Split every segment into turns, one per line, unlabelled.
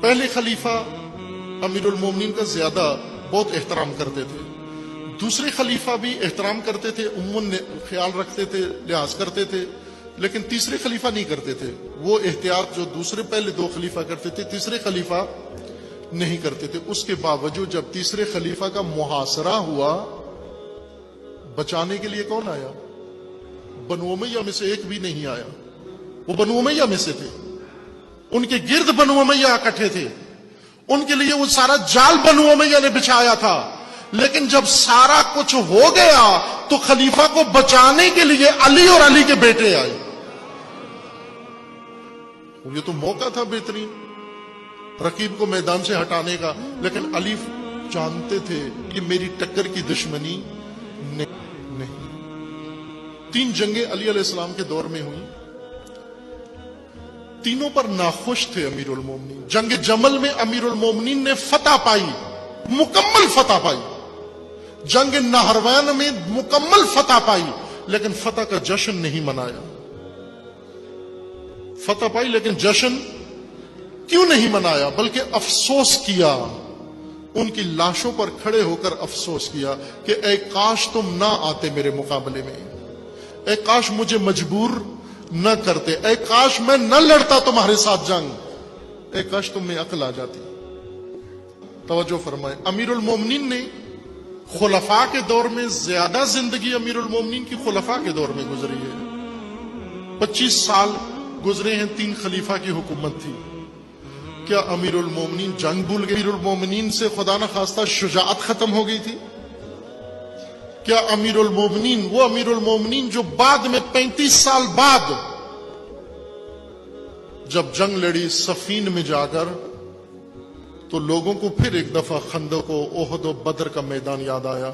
پہلے خلیفہ امیر المومنین کا زیادہ بہت احترام کرتے تھے، دوسرے خلیفہ بھی احترام کرتے تھے، عموماً خیال رکھتے تھے، لحاظ کرتے تھے، لیکن تیسرے خلیفہ نہیں کرتے تھے۔ وہ احتیاط جو دوسرے پہلے دو خلیفہ کرتے تھے، تیسرے خلیفہ نہیں کرتے تھے۔ اس کے باوجود جب تیسرے خلیفہ کا محاصرہ ہوا، بچانے کے لیے کون آیا؟ بنو امیہ میں سے ایک بھی نہیں آیا۔ وہ بنو امیہ میں سے تھے، ان کے گرد بنو امیہ اکٹھے تھے، ان کے لیے وہ سارا جال بنو امیہ نے بچھایا تھا۔ لیکن جب سارا کچھ ہو گیا تو خلیفہ کو بچانے کے لیے علی اور علی کے بیٹے آئے۔ یہ تو موقع تھا بہترین رقیب کو میدان سے ہٹانے کا، لیکن علی جانتے تھے کہ میری ٹکر کی دشمنی نہیں۔ 3 جنگیں علی علیہ السلام کے دور میں ہوئی، تینوں پر ناخوش تھے امیر المومنین۔ جنگ جمل میں امیر المومنین نے فتح پائی، مکمل فتح پائی۔ جنگ نہروان میں مکمل فتح پائی، لیکن فتح کا جشن نہیں منایا۔ فتح پائی لیکن جشن کیوں نہیں منایا، بلکہ افسوس کیا، ان کی لاشوں پر کھڑے ہو کر افسوس کیا کہ اے کاش تم نہ آتے میرے مقابلے میں، اے کاش مجھے مجبور نہ کرتے، اے کاش میں نہ لڑتا تمہارے ساتھ جنگ، اے کاش تم میں عقل آ جاتی۔ توجہ فرمائے، امیر المومنین نے خلفاء کے دور میں زیادہ زندگی امیر المومنین کی خلفاء کے دور میں گزری ہے۔ 25 سال گزرے ہیں، 3 خلیفہ کی حکومت تھی۔ کیا امیر المومنین جنگ بھول گئے؟ امیر المومنین سے خدا نہ خواستہ شجاعت ختم ہو گئی تھی؟ کیا امیر المومنین، وہ امیر المومنین جو بعد میں 35 سال بعد جب جنگ لڑی صفین میں جا کر، تو لوگوں کو پھر ایک دفعہ خندق و احد و بدر کا میدان یاد آیا،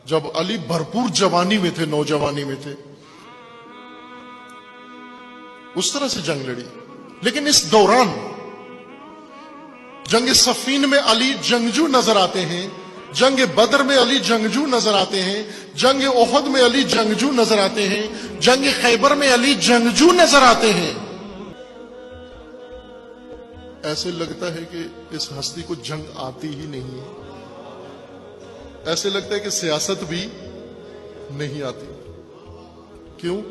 جب علی بھرپور جوانی میں تھے، نوجوانی میں تھے، اس طرح سے جنگ لڑی۔ لیکن اس دوران جنگ صفین میں علی جنگجو نظر آتے ہیں، جنگ بدر میں علی جنگجو نظر آتے ہیں، جنگ احد میں علی جنگجو نظر آتے ہیں، جنگ خیبر میں علی جنگجو نظر آتے ہیں۔ ایسے لگتا ہے کہ اس ہستی کو جنگ آتی ہی نہیں ہے، ایسے لگتا ہے کہ سیاست بھی نہیں آتی۔ کیوں؟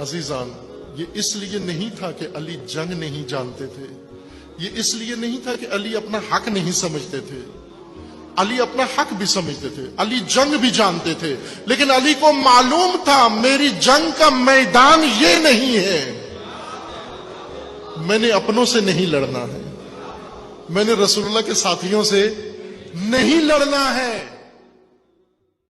عزیزان، یہ اس لیے نہیں تھا کہ علی جنگ نہیں جانتے تھے، یہ اس لیے نہیں تھا کہ علی اپنا حق نہیں سمجھتے تھے، علی اپنا حق بھی سمجھتے تھے، علی جنگ بھی جانتے تھے، لیکن علی کو معلوم تھا میری جنگ کا میدان یہ نہیں ہے، میں نے اپنوں سے نہیں لڑنا ہے، میں نے رسول اللہ کے ساتھیوں سے نہیں لڑنا ہے۔